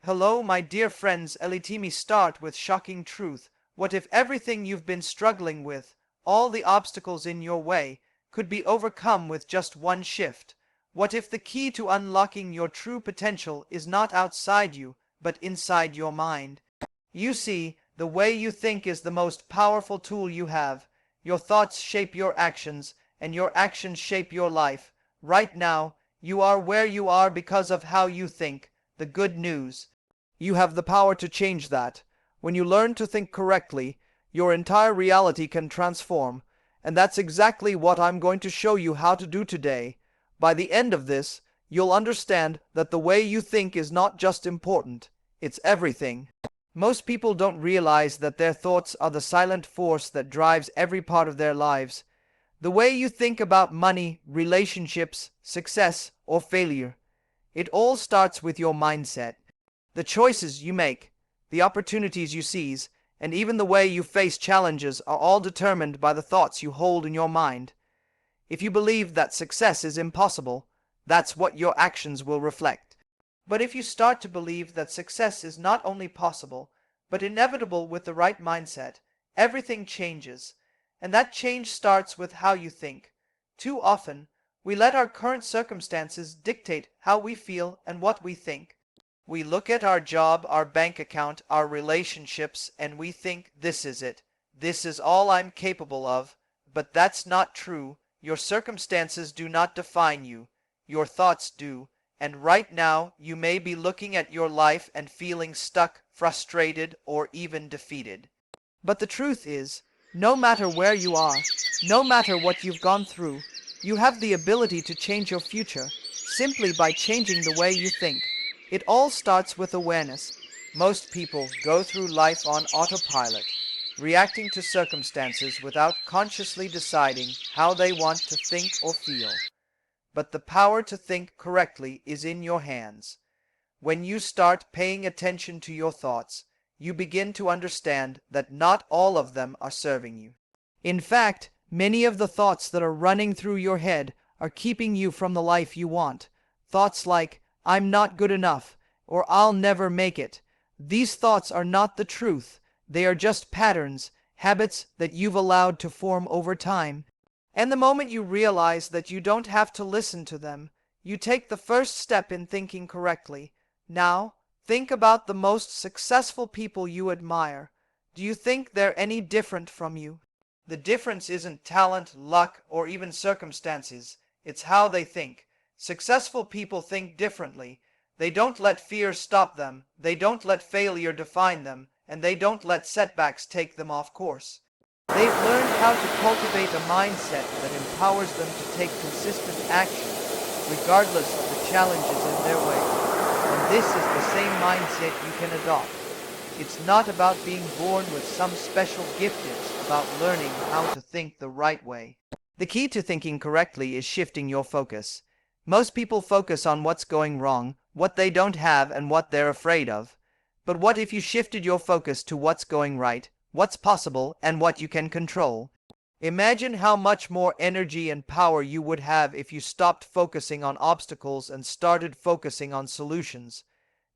Hello, my dear friends. Let me start with shocking truth. What if everything you've been struggling with, all the obstacles in your way, could be overcome with just one shift? What if the key to unlocking your true potential is not outside you, but inside your mind? You see, the way you think is the most powerful tool you have. Your thoughts shape your actions, and your actions shape your life. Right now, you are where you are because of how you think. The good news: you have the power to change that. When you learn to think correctly, your entire reality can transform, and that's exactly what I'm going to show you how to do today. By the end of this, you'll understand that the way you think is not just important, it's everything. Most people don't realize that their thoughts are the silent force that drives every part of their lives. The way you think about money, relationships, success, or failure, it all starts with your mindset. The choices you make, the opportunities you seize, and even the way you face challenges are all determined by the thoughts you hold in your mind. If you believe that success is impossible, that's what your actions will reflect. But if you start to believe that success is not only possible, but inevitable with the right mindset, everything changes. And that change starts with how you think. Too often, we let our current circumstances dictate how we feel and what we think. We look at our job, our bank account, our relationships, and we think, this is it. This is all I'm capable of. But that's not true. Your circumstances do not define you. Your thoughts do. And right now, you may be looking at your life and feeling stuck, frustrated, or even defeated. But the truth is, no matter where you are, no matter what you've gone through, you have the ability to change your future simply by changing the way you think. It all starts with awareness. Most people go through life on autopilot, reacting to circumstances without consciously deciding how they want to think or feel. But the power to think correctly is in your hands. When you start paying attention to your thoughts, you begin to understand that not all of them are serving you. In fact, many of the thoughts that are running through your head are keeping you from the life you want. Thoughts like, I'm not good enough, or I'll never make it. These thoughts are not the truth. They are just patterns, habits that you've allowed to form over time. And the moment you realize that you don't have to listen to them, you take the first step in thinking correctly. Now, think about the most successful people you admire. Do you think they're any different from you? The difference isn't talent, luck, or even circumstances. It's how they think. Successful people think differently. They don't let fear stop them. They don't let failure define them. And they don't let setbacks take them off course. They've learned how to cultivate a mindset that empowers them to take consistent action, regardless of the challenges in their way. And this is the same mindset you can adopt. It's not about being born with some special gift, it's about learning how to think the right way. The key to thinking correctly is shifting your focus. Most people focus on what's going wrong, what they don't have, and what they're afraid of. But what if you shifted your focus to what's going right, what's possible, and what you can control? Imagine how much more energy and power you would have if you stopped focusing on obstacles and started focusing on solutions.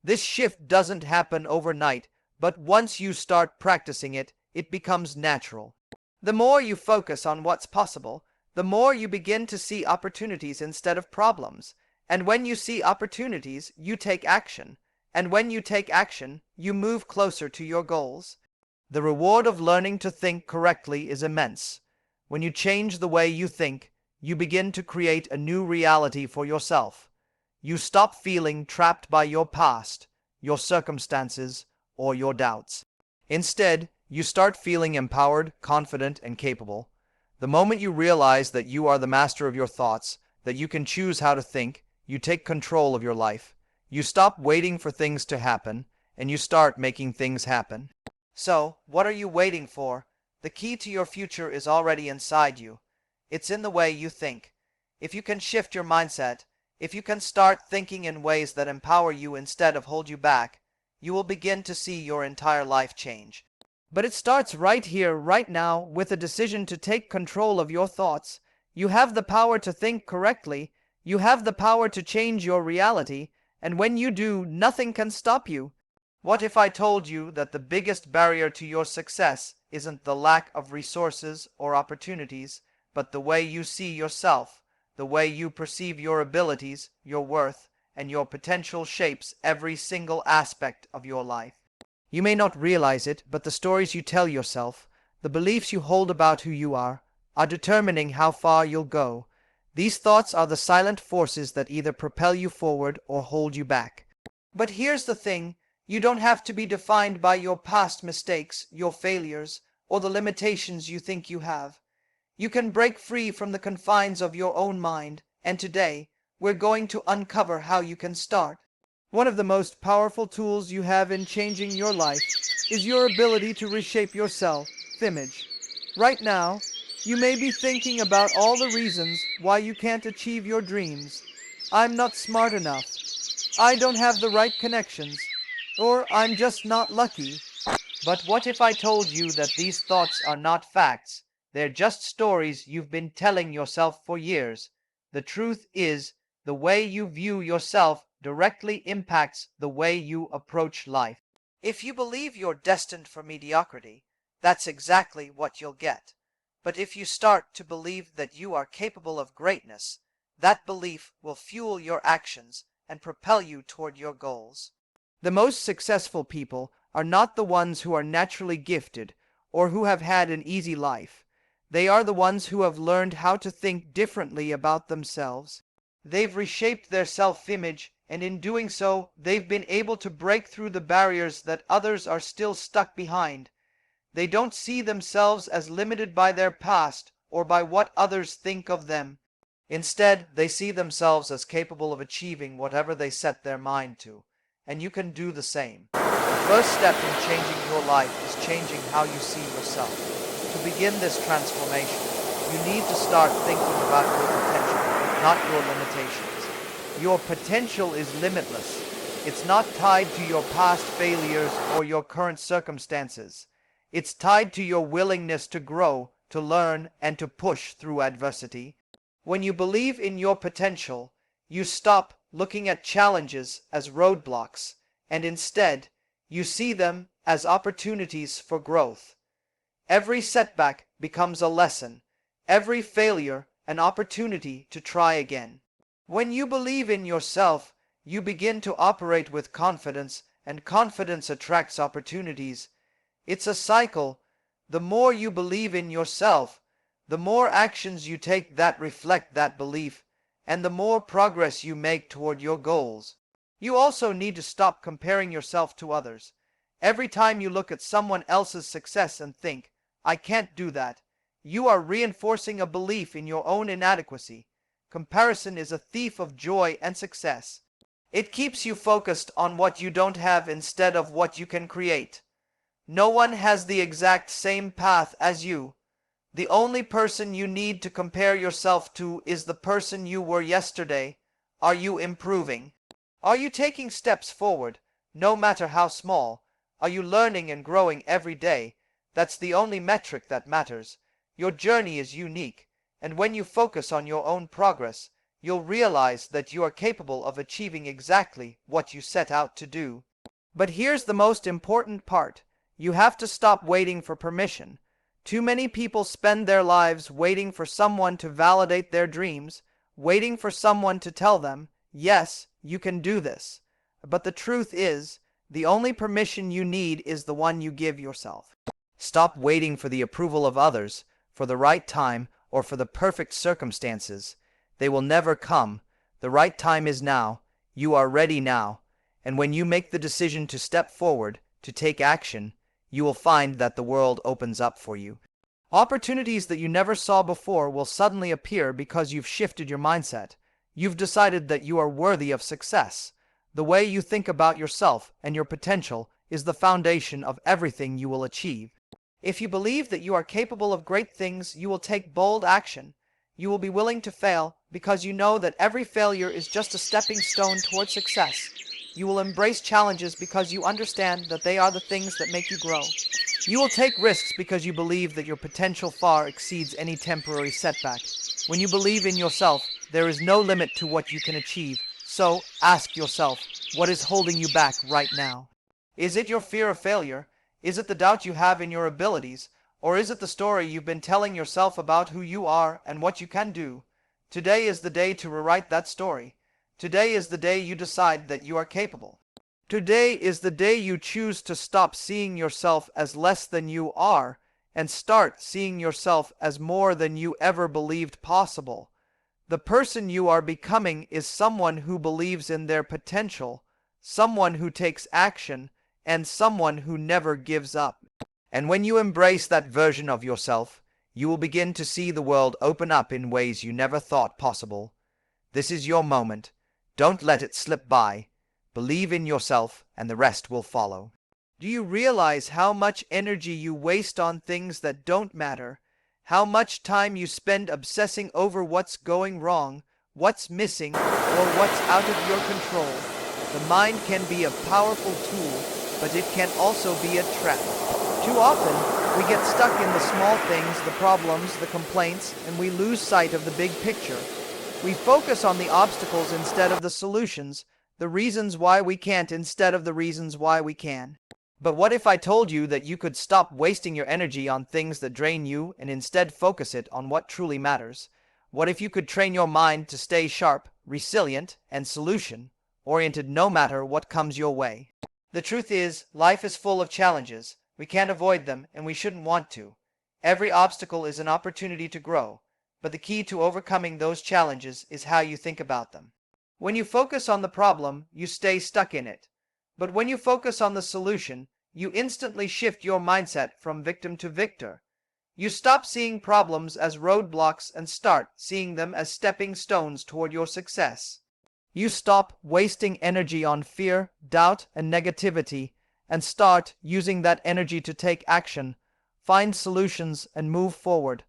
This shift doesn't happen overnight, but once you start practicing it, it becomes natural. The more you focus on what's possible, the more you begin to see opportunities instead of problems. And when you see opportunities, you take action. And when you take action, you move closer to your goals. The reward of learning to think correctly is immense. When you change the way you think, you begin to create a new reality for yourself. You stop feeling trapped by your past, your circumstances, or your doubts. Instead, you start feeling empowered, confident, and capable. The moment you realize that you are the master of your thoughts, that you can choose how to think, you take control of your life. You stop waiting for things to happen, and you start making things happen. So, what are you waiting for? The key to your future is already inside you. It's in the way you think. If you can shift your mindset, if you can start thinking in ways that empower you instead of hold you back, you will begin to see your entire life change. But it starts right here, right now, with a decision to take control of your thoughts. You have the power to think correctly. You have the power to change your reality. And when you do, nothing can stop you. What if I told you that the biggest barrier to your success isn't the lack of resources or opportunities, but the way you see yourself, the way you perceive your abilities, your worth, and your potential shapes every single aspect of your life? You may not realize it, but the stories you tell yourself, the beliefs you hold about who you are determining how far you'll go. These thoughts are the silent forces that either propel you forward or hold you back. But here's the thing, you don't have to be defined by your past mistakes, your failures, or the limitations you think you have. You can break free from the confines of your own mind, and today, we're going to uncover how you can start. One of the most powerful tools you have in changing your life is your ability to reshape your self-image. Right now, you may be thinking about all the reasons why you can't achieve your dreams. I'm not smart enough. I don't have the right connections. Or I'm just not lucky. But what if I told you that these thoughts are not facts? They're just stories you've been telling yourself for years. The truth is, the way you view yourself directly impacts the way you approach life. If you believe you're destined for mediocrity, that's exactly what you'll get. But if you start to believe that you are capable of greatness, that belief will fuel your actions and propel you toward your goals. The most successful people are not the ones who are naturally gifted or who have had an easy life. They are the ones who have learned how to think differently about themselves. They've reshaped their self-image, and in doing so, they've been able to break through the barriers that others are still stuck behind. They don't see themselves as limited by their past or by what others think of them. Instead, they see themselves as capable of achieving whatever they set their mind to. And you can do the same. The first step in changing your life is changing how you see yourself. To begin this transformation, you need to start thinking about your potential, not your limitations. Your potential is limitless. It's not tied to your past failures or your current circumstances. It's tied to your willingness to grow, to learn, and to push through adversity. When you believe in your potential, you stop looking at challenges as roadblocks, and instead, you see them as opportunities for growth. Every setback becomes a lesson, every failure an opportunity to try again. When you believe in yourself, you begin to operate with confidence, and confidence attracts opportunities. It's a cycle. The more you believe in yourself, the more actions you take that reflect that belief, and the more progress you make toward your goals. You also need to stop comparing yourself to others. Every time you look at someone else's success and think, I can't do that, you are reinforcing a belief in your own inadequacy. Comparison is a thief of joy and success. It keeps you focused on what you don't have instead of what you can create. No one has the exact same path as you. The only person you need to compare yourself to is the person you were yesterday. Are you improving? Are you taking steps forward, no matter how small? Are you learning and growing every day? That's the only metric that matters. Your journey is unique, and when you focus on your own progress, you'll realize that you are capable of achieving exactly what you set out to do. But here's the most important part. You have to stop waiting for permission. Too many people spend their lives waiting for someone to validate their dreams, waiting for someone to tell them, yes, you can do this. But the truth is, the only permission you need is the one you give yourself. Stop waiting for the approval of others, for the right time, or for the perfect circumstances. They will never come. The right time is now. You are ready now. And when you make the decision to step forward, to take action, you will find that the world opens up for you. Opportunities that you never saw before will suddenly appear because you've shifted your mindset. You've decided that you are worthy of success. The way you think about yourself and your potential is the foundation of everything you will achieve. If you believe that you are capable of great things, you will take bold action. You will be willing to fail because you know that every failure is just a stepping stone toward success. You will embrace challenges because you understand that they are the things that make you grow. You will take risks because you believe that your potential far exceeds any temporary setback. When you believe in yourself, there is no limit to what you can achieve. So, ask yourself, what is holding you back right now? Is it your fear of failure? Is it the doubt you have in your abilities? Or is it the story you've been telling yourself about who you are and what you can do? Today is the day to rewrite that story. Today is the day you decide that you are capable. Today is the day you choose to stop seeing yourself as less than you are and start seeing yourself as more than you ever believed possible. The person you are becoming is someone who believes in their potential, someone who takes action, and someone who never gives up. And when you embrace that version of yourself, you will begin to see the world open up in ways you never thought possible. This is your moment. Don't let it slip by. Believe in yourself, and the rest will follow. Do you realize how much energy you waste on things that don't matter? How much time you spend obsessing over what's going wrong, what's missing, or what's out of your control? The mind can be a powerful tool, but it can also be a trap. Too often, we get stuck in the small things, the problems, the complaints, and we lose sight of the big picture. We focus on the obstacles instead of the solutions, the reasons why we can't instead of the reasons why we can. But what if I told you that you could stop wasting your energy on things that drain you and instead focus it on what truly matters? What if you could train your mind to stay sharp, resilient, and solution-oriented no matter what comes your way? The truth is, life is full of challenges. We can't avoid them, and we shouldn't want to. Every obstacle is an opportunity to grow, but the key to overcoming those challenges is how you think about them. When you focus on the problem, you stay stuck in it. But when you focus on the solution, you instantly shift your mindset from victim to victor. You stop seeing problems as roadblocks and start seeing them as stepping stones toward your success. You stop wasting energy on fear, doubt, and negativity, and start using that energy to take action, find solutions, and move forward.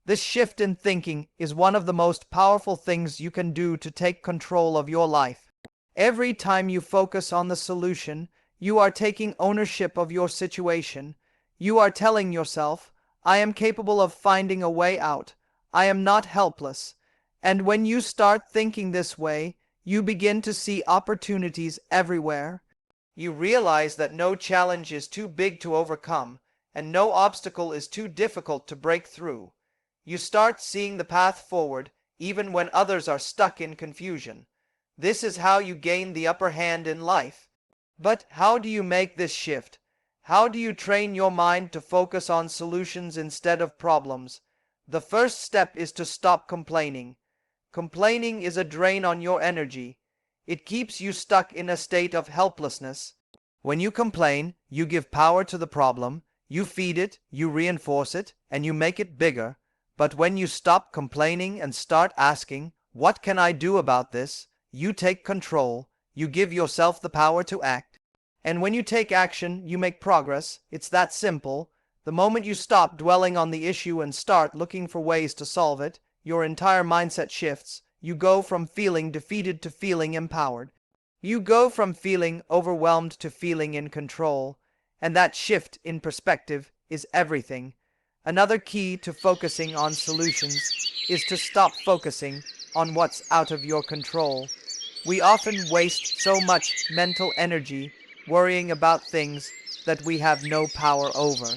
This shift in thinking is one of the most powerful things you can do to take control of your life. Every time you focus on the solution, you are taking ownership of your situation. You are telling yourself, I am capable of finding a way out. I am not helpless. And when you start thinking this way, you begin to see opportunities everywhere. You realize that no challenge is too big to overcome, and no obstacle is too difficult to break through. You start seeing the path forward, even when others are stuck in confusion. This is how you gain the upper hand in life. But how do you make this shift? How do you train your mind to focus on solutions instead of problems? The first step is to stop complaining. Complaining is a drain on your energy. It keeps you stuck in a state of helplessness. When you complain, you give power to the problem, you feed it, you reinforce it, and you make it bigger. But when you stop complaining and start asking, what can I do about this? You take control, you give yourself the power to act. And when you take action, you make progress. It's that simple. The moment you stop dwelling on the issue and start looking for ways to solve it, your entire mindset shifts. You go from feeling defeated to feeling empowered. You go from feeling overwhelmed to feeling in control. And that shift in perspective is everything. Another key to focusing on solutions is to stop focusing on what's out of your control. We often waste so much mental energy worrying about things that we have no power over.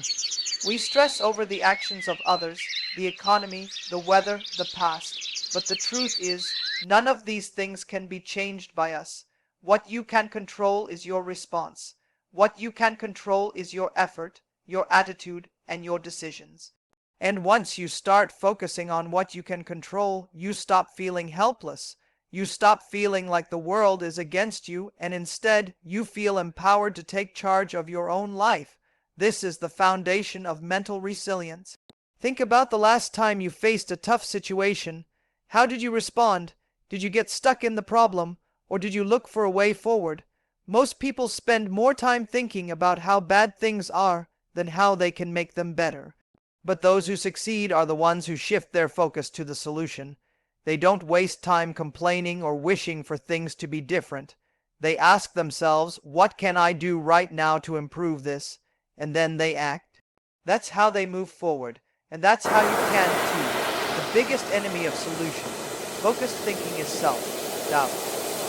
We stress over the actions of others, the economy, the weather, the past. But the truth is, none of these things can be changed by us. What you can control is your response. What you can control is your effort, your attitude, and your decisions. And once you start focusing on what you can control, you stop feeling helpless. You stop feeling like the world is against you, and instead you feel empowered to take charge of your own life. This is the foundation of mental resilience. Think about the last time you faced a tough situation. How did you respond? Did you get stuck in the problem, or did you look for a way forward? Most people spend more time thinking about how bad things are than how they can make them better. But those who succeed are the ones who shift their focus to the solution. They don't waste time complaining or wishing for things to be different. They ask themselves, what can I do right now to improve this? And then they act. That's how they move forward, and that's how you can too. The biggest enemy of solutions, focused thinking, is self-doubt.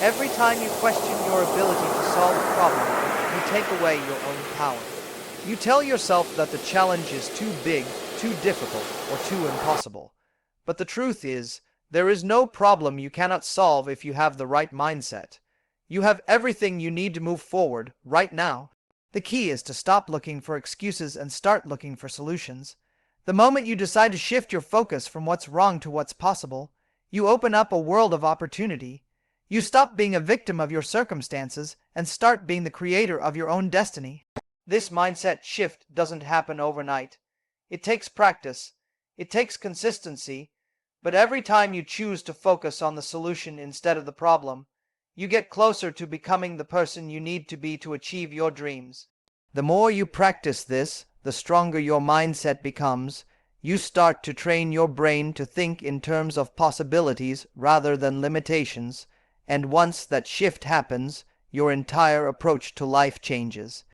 Every time you question your ability to solve a problem, you take away your own power. You tell yourself that the challenge is too big, too difficult, or too impossible. But the truth is, there is no problem you cannot solve if you have the right mindset. You have everything you need to move forward right now. The key is to stop looking for excuses and start looking for solutions. The moment you decide to shift your focus from what's wrong to what's possible, you open up a world of opportunity. You stop being a victim of your circumstances and start being the creator of your own destiny. This mindset shift doesn't happen overnight. It takes practice. It takes consistency. But every time you choose to focus on the solution instead of the problem, you get closer to becoming the person you need to be to achieve your dreams. The more you practice this, the stronger your mindset becomes. You start to train your brain to think in terms of possibilities rather than limitations, and once that shift happens, your entire approach to life changes.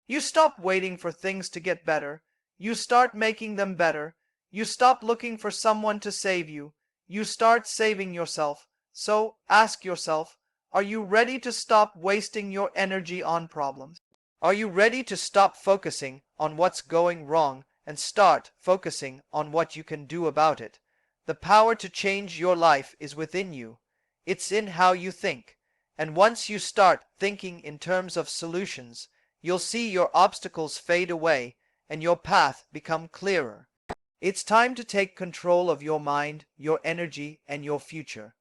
You stop waiting for things to get better. You start making them better. You stop looking for someone to save you. You start saving yourself. So ask yourself, are you ready to stop wasting your energy on problems? Are you ready to stop focusing on what's going wrong and start focusing on what you can do about it? The power to change your life is within you. It's in how you think. And once you start thinking in terms of solutions, you'll see your obstacles fade away and your path become clearer. It's time to take control of your mind, your energy, and your future.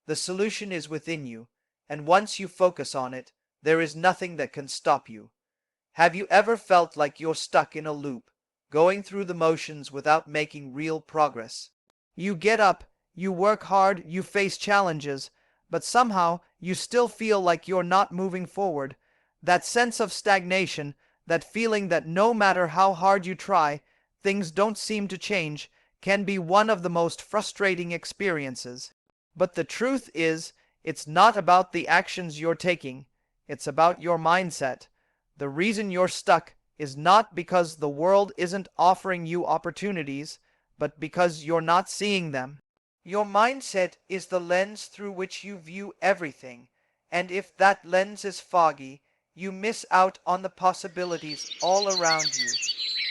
The solution is within you, and once you focus on it, there is nothing that can stop you. Have you ever felt like you're stuck in a loop, going through the motions without making real progress? You get up, you work hard, you face challenges, but somehow you still feel like you're not moving forward. That sense of stagnation, that feeling that no matter how hard you try, things don't seem to change, can be one of the most frustrating experiences. But the truth is, it's not about the actions you're taking, it's about your mindset. The reason you're stuck is not because the world isn't offering you opportunities, but because you're not seeing them. Your mindset is the lens through which you view everything, and if that lens is foggy, you miss out on the possibilities all around you.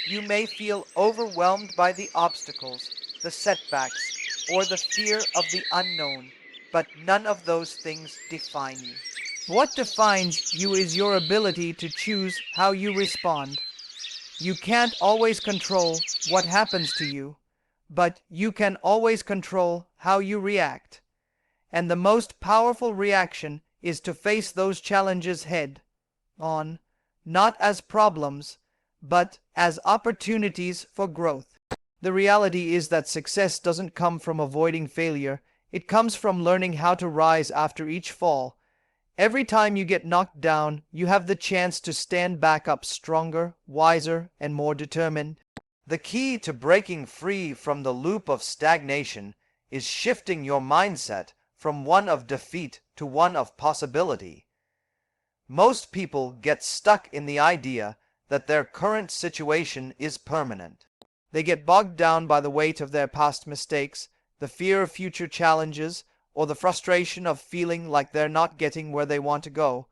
You may feel overwhelmed by the obstacles, the setbacks, or the fear of the unknown, but none of those things define you. What defines you is your ability to choose how you respond. You can't always control what happens to you, but you can always control how you react. And the most powerful reaction is to face those challenges head on, not as problems, but as opportunities for growth. The reality is that success doesn't come from avoiding failure, it comes from learning how to rise after each fall. Every time you get knocked down, you have the chance to stand back up stronger, wiser, and more determined. The key to breaking free from the loop of stagnation is shifting your mindset from one of defeat to one of possibility. Most people get stuck in the idea that their current situation is permanent. They get bogged down by the weight of their past mistakes, the fear of future challenges, or the frustration of feeling like they're not getting where they want to go.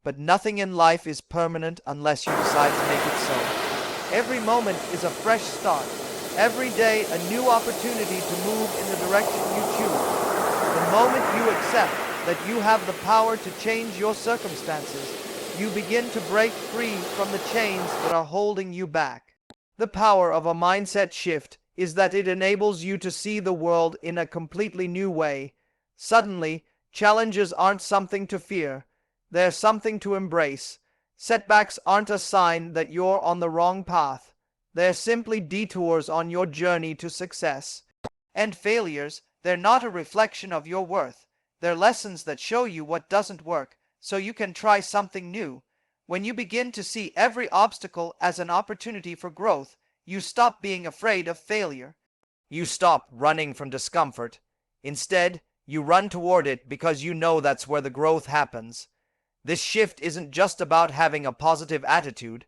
But nothing in life is permanent unless you decide to make it so. Every moment is a fresh start. Every day a new opportunity to move in the direction you choose. The moment you accept that you have the power to change your circumstances, you begin to break free from the chains that are holding you back. The power of a mindset shift is that it enables you to see the world in a completely new way. Suddenly, challenges aren't something to fear, they're something to embrace. Setbacks aren't a sign that you're on the wrong path, they're simply detours on your journey to success. And failures, they're not a reflection of your worth, they're lessons that show you what doesn't work, so you can try something new. When you begin to see every obstacle as an opportunity for growth, you stop being afraid of failure. You stop running from discomfort. Instead, you run toward it because you know that's where the growth happens. This shift isn't just about having a positive attitude.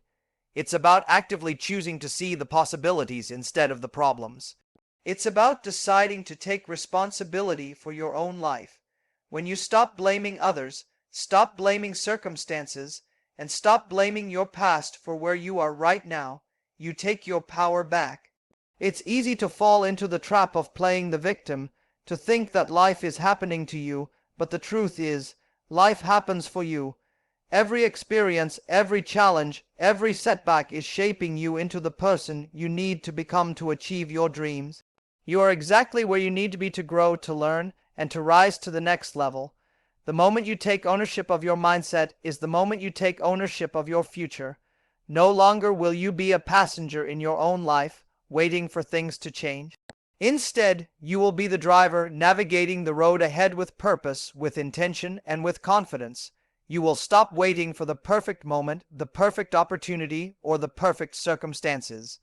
It's about actively choosing to see the possibilities instead of the problems. It's about deciding to take responsibility for your own life. When you stop blaming others, stop blaming circumstances, and stop blaming your past for where you are right now. You take your power back. It's easy to fall into the trap of playing the victim, to think that life is happening to you, but the truth is, life happens for you. Every experience, every challenge, every setback is shaping you into the person you need to become to achieve your dreams. You are exactly where you need to be to grow, to learn, and to rise to the next level. The moment you take ownership of your mindset is the moment you take ownership of your future. No longer will you be a passenger in your own life, waiting for things to change. Instead, you will be the driver navigating the road ahead with purpose, with intention, and with confidence. You will stop waiting for the perfect moment, the perfect opportunity, or the perfect circumstances.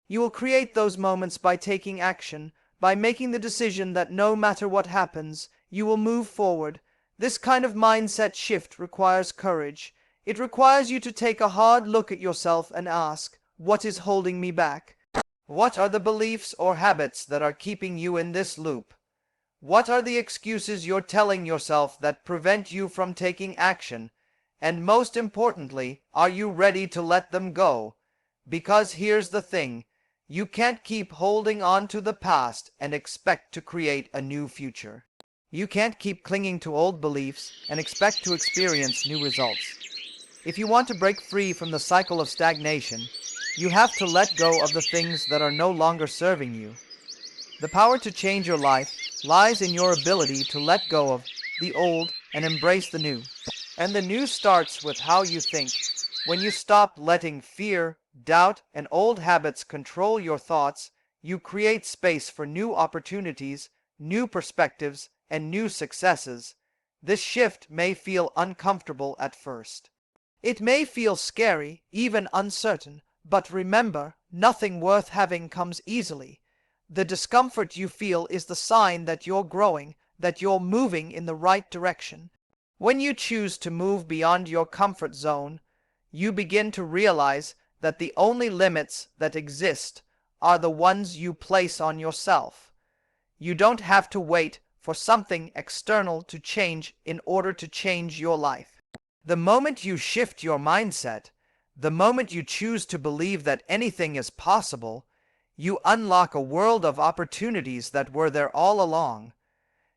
You will create those moments by taking action, by making the decision that no matter what happens, you will move forward. This kind of mindset shift requires courage. It requires you to take a hard look at yourself and ask, what is holding me back? What are the beliefs or habits that are keeping you in this loop? What are the excuses you're telling yourself that prevent you from taking action? And most importantly, are you ready to let them go? Because here's the thing, you can't keep holding on to the past and expect to create a new future. You can't keep clinging to old beliefs and expect to experience new results. If you want to break free from the cycle of stagnation, you have to let go of the things that are no longer serving you. The power to change your life lies in your ability to let go of the old and embrace the new. And the new starts with how you think. When you stop letting fear, doubt, and old habits control your thoughts, you create space for new opportunities, new perspectives, and new successes. This shift may feel uncomfortable at first. It may feel scary, even uncertain, but remember, nothing worth having comes easily. The discomfort you feel is the sign that you're growing, that you're moving in the right direction. When you choose to move beyond your comfort zone, you begin to realize that the only limits that exist are the ones you place on yourself. You don't have to wait for something external to change in order to change your life. The moment you shift your mindset, the moment you choose to believe that anything is possible, you unlock a world of opportunities that were there all along.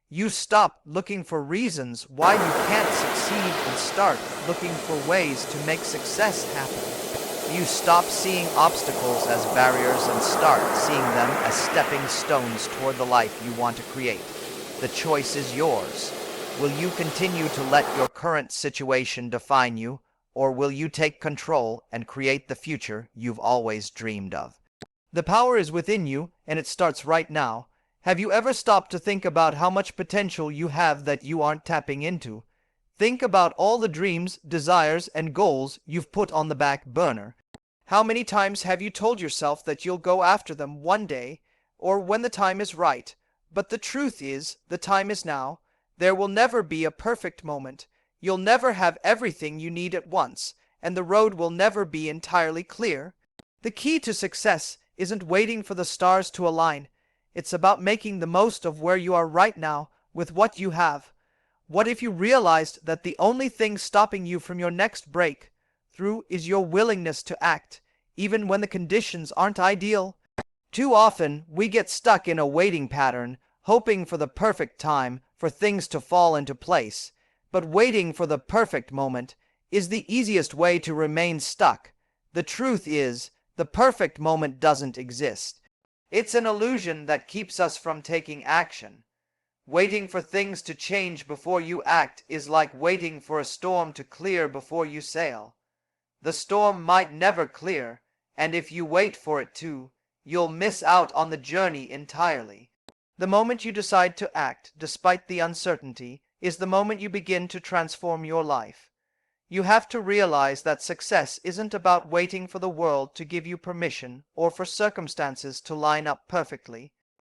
You stop looking for reasons why you can't succeed and start looking for ways to make success happen. You stop seeing obstacles as barriers and start seeing them as stepping stones toward the life you want to create. The choice is yours. Will you continue to let your current situation define you, or will you take control and create the future you've always dreamed of? The power is within you, and it starts right now. Have you ever stopped to think about how much potential you have that you aren't tapping into? Think about all the dreams, desires, and goals you've put on the back burner. How many times have you told yourself that you'll go after them one day, or when the time is right? But the truth is, the time is now. There will never be a perfect moment. You'll never have everything you need at once, and the road will never be entirely clear. The key to success isn't waiting for the stars to align. It's about making the most of where you are right now with what you have. What if you realized that the only thing stopping you from your next breakthrough is your willingness to act, even when the conditions aren't ideal? Too often, we get stuck in a waiting pattern, hoping for the perfect time for things to fall into place. But waiting for the perfect moment is the easiest way to remain stuck. The truth is, the perfect moment doesn't exist. It's an illusion that keeps us from taking action. Waiting for things to change before you act is like waiting for a storm to clear before you sail. The storm might never clear, and if you wait for it to, you'll miss out on the journey entirely. The moment you decide to act, despite the uncertainty, is the moment you begin to transform your life. You have to realize that success isn't about waiting for the world to give you permission or for circumstances to line up perfectly.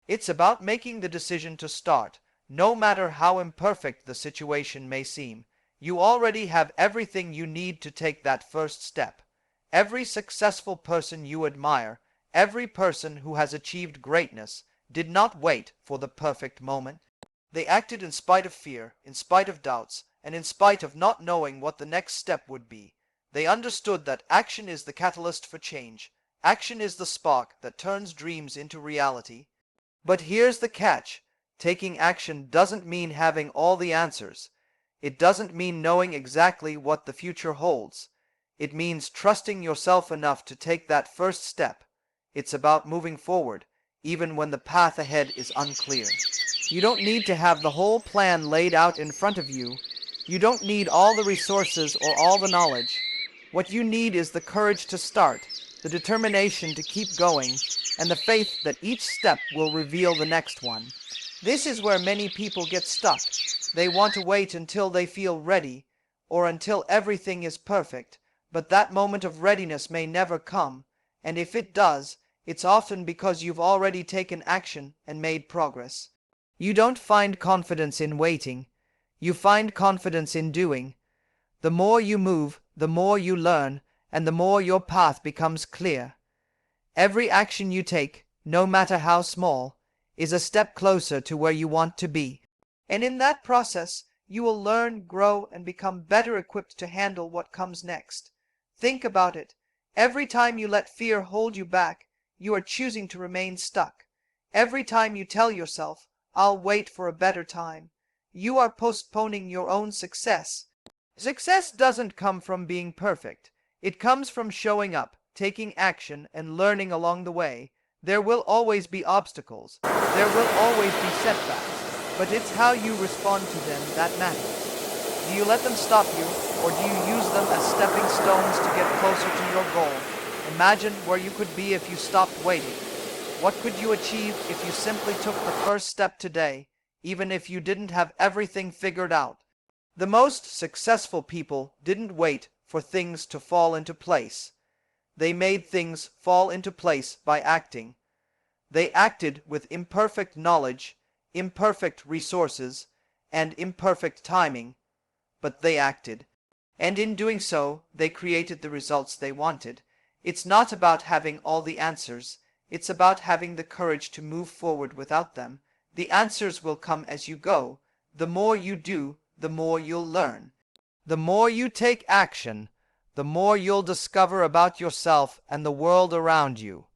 It's about making the decision to start, no matter how imperfect the situation may seem. You already have everything you need to take that first step. Every successful person you admire, every person who has achieved greatness, did not wait for the perfect moment. They acted in spite of fear, in spite of doubts, and in spite of not knowing what the next step would be. They understood that action is the catalyst for change. Action is the spark that turns dreams into reality. But here's the catch. Taking action doesn't mean having all the answers. It doesn't mean knowing exactly what the future holds. It means trusting yourself enough to take that first step. It's about moving forward, even when the path ahead is unclear. You don't need to have the whole plan laid out in front of you. You don't need all the resources or all the knowledge. What you need is the courage to start, the determination to keep going, and the faith that each step will reveal the next one. This is where many people get stuck. They want to wait until they feel ready, or until everything is perfect, but that moment of readiness may never come, and if it does, it's often because you've already taken action and made progress. You don't find confidence in waiting. You find confidence in doing. The more you move, the more you learn, and the more your path becomes clear. Every action you take, no matter how small, is a step closer to where you want to be. And in that process, you will learn, grow, and become better equipped to handle what comes next. Think about it. Every time you let fear hold you back, you are choosing to remain stuck. Every time you tell yourself, "I'll wait for a better time," you are postponing your own success. Success doesn't come from being perfect. It comes from showing up, taking action, and learning along the way. There will always be obstacles. There will always be setbacks. But it's how you respond to them that matters. Do you let them stop you, or do you use them as stepping stones to get closer to your goal? Imagine where you could be if you stopped waiting. What could you achieve if you simply took the first step today, even if you didn't have everything figured out? The most successful people didn't wait for things to fall into place. They made things fall into place by acting. They acted with imperfect knowledge, imperfect resources, and imperfect timing, but they acted. And in doing so, they created the results they wanted. It's not about having all the answers. It's about having the courage to move forward without them. The answers will come as you go. The more you do, the more you'll learn. The more you take action, the more you'll discover about yourself and the world around you.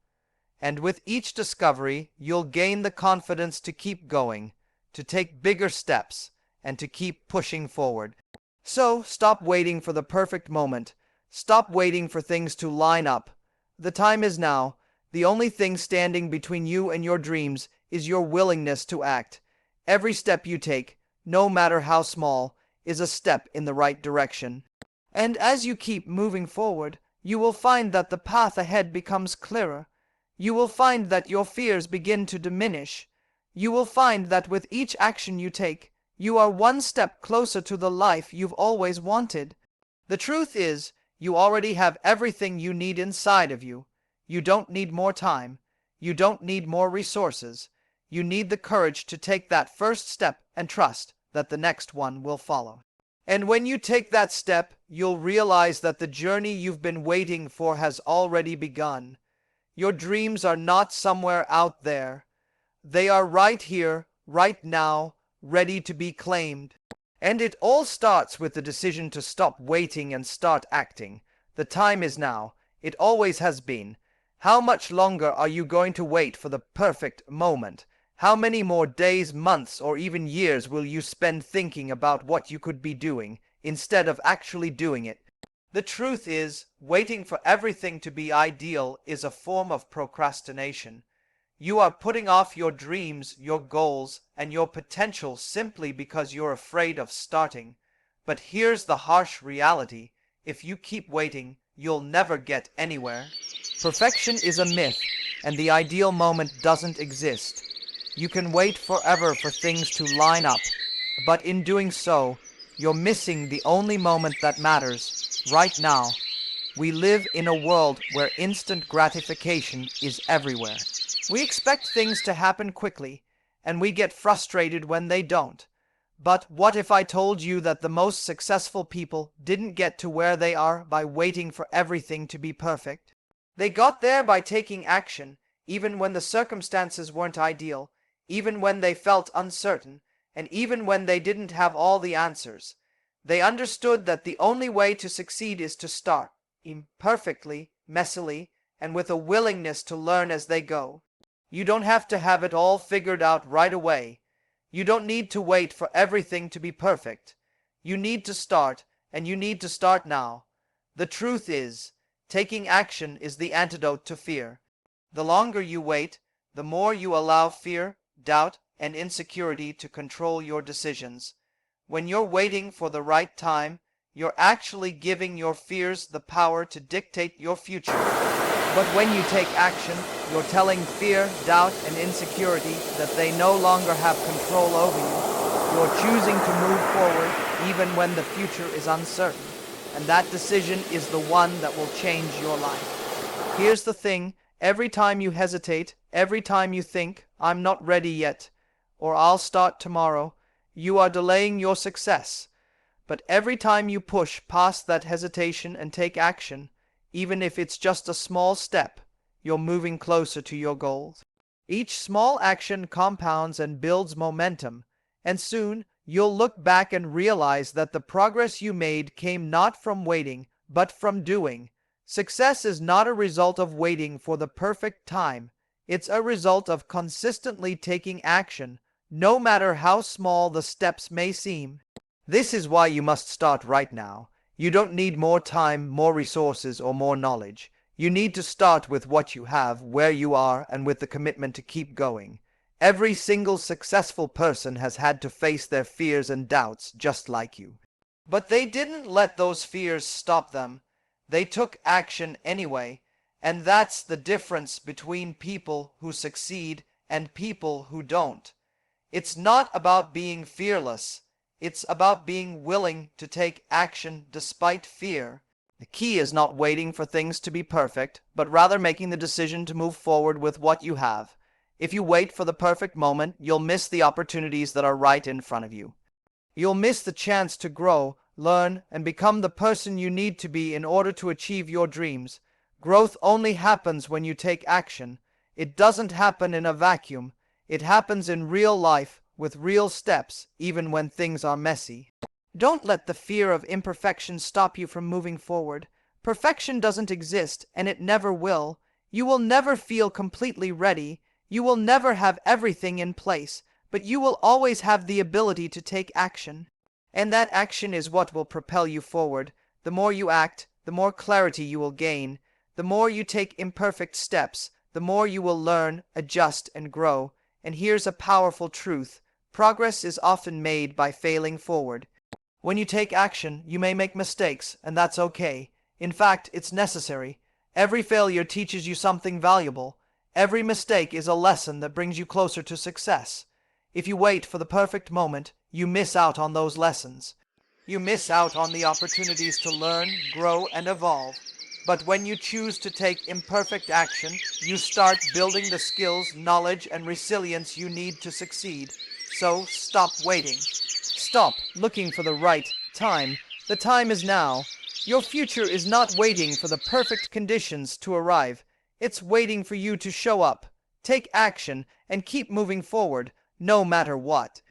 And with each discovery, you'll gain the confidence to keep going, to take bigger steps, and to keep pushing forward. So stop waiting for the perfect moment. Stop waiting for things to line up. The time is now. The only thing standing between you and your dreams is your willingness to act. Every step you take, no matter how small, is a step in the right direction. And as you keep moving forward, you will find that the path ahead becomes clearer. You will find that your fears begin to diminish. You will find that with each action you take, you are one step closer to the life you've always wanted. The truth is, you already have everything you need inside of you. You don't need more time. You don't need more resources. You need the courage to take that first step and trust that the next one will follow. And when you take that step, you'll realize that the journey you've been waiting for has already begun. Your dreams are not somewhere out there. They are right here, right now, ready to be claimed. And it all starts with the decision to stop waiting and start acting. The time is now. It always has been. How much longer are you going to wait for the perfect moment? How many more days, months, or even years will you spend thinking about what you could be doing, instead of actually doing it? The truth is, waiting for everything to be ideal is a form of procrastination. You are putting off your dreams, your goals, and your potential simply because you're afraid of starting. But here's the harsh reality. If you keep waiting, you'll never get anywhere. Perfection is a myth, and the ideal moment doesn't exist. You can wait forever for things to line up, but in doing so, you're missing the only moment that matters, right now. We live in a world where instant gratification is everywhere. We expect things to happen quickly, and we get frustrated when they don't. But what if I told you that the most successful people didn't get to where they are by waiting for everything to be perfect? They got there by taking action, even when the circumstances weren't ideal, even when they felt uncertain, and even when they didn't have all the answers. They understood that the only way to succeed is to start, imperfectly, messily, and with a willingness to learn as they go. You don't have to have it all figured out right away. You don't need to wait for everything to be perfect. You need to start, and you need to start now. The truth is, taking action is the antidote to fear. The longer you wait, the more you allow fear, doubt, and insecurity to control your decisions. When you're waiting for the right time, you're actually giving your fears the power to dictate your future. But when you take action, you're telling fear, doubt, and insecurity that they no longer have control over you. You're choosing to move forward even when the future is uncertain. And that decision is the one that will change your life. Here's the thing, every time you hesitate, every time you think, I'm not ready yet, or I'll start tomorrow, you are delaying your success. But every time you push past that hesitation and take action, even if it's just a small step, you're moving closer to your goals. Each small action compounds and builds momentum, and soon you'll look back and realize that the progress you made came not from waiting, but from doing. Success is not a result of waiting for the perfect time. It's a result of consistently taking action, no matter how small the steps may seem. This is why you must start right now. You don't need more time, more resources, or more knowledge. You need to start with what you have, where you are, and with the commitment to keep going. Every single successful person has had to face their fears and doubts just like you. But they didn't let those fears stop them. They took action anyway, and that's the difference between people who succeed and people who don't. It's not about being fearless. It's about being willing to take action despite fear. The key is not waiting for things to be perfect, but rather making the decision to move forward with what you have. If you wait for the perfect moment, you'll miss the opportunities that are right in front of you. You'll miss the chance to grow, learn, and become the person you need to be in order to achieve your dreams. Growth only happens when you take action. It doesn't happen in a vacuum. It happens in real life, with real steps, even when things are messy. Don't let the fear of imperfection stop you from moving forward. Perfection doesn't exist, and it never will. You will never feel completely ready. You will never have everything in place, but you will always have the ability to take action. And that action is what will propel you forward. The more you act, the more clarity you will gain. The more you take imperfect steps, the more you will learn, adjust, and grow. And here's a powerful truth. Progress is often made by failing forward. When you take action, you may make mistakes, and that's okay. In fact, it's necessary. Every failure teaches you something valuable. Every mistake is a lesson that brings you closer to success. If you wait for the perfect moment, you miss out on those lessons. You miss out on the opportunities to learn, grow, and evolve. But when you choose to take imperfect action, you start building the skills, knowledge, and resilience you need to succeed. So stop waiting. Stop looking for the right time. The time is now. Your future is not waiting for the perfect conditions to arrive. It's waiting for you to show up, take action, and keep moving forward, no matter what.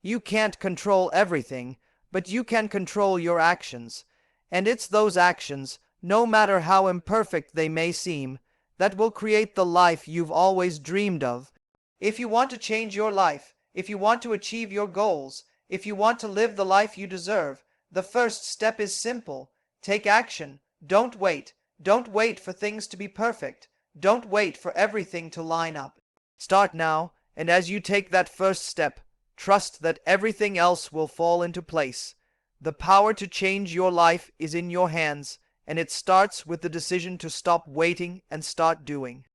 You can't control everything, but you can control your actions. And it's those actions, no matter how imperfect they may seem, that will create the life you've always dreamed of. If you want to change your life, if you want to achieve your goals, if you want to live the life you deserve, the first step is simple. Take action. Don't wait. Don't wait for things to be perfect. Don't wait for everything to line up. Start now, and as you take that first step, trust that everything else will fall into place. The power to change your life is in your hands, and it starts with the decision to stop waiting and start doing.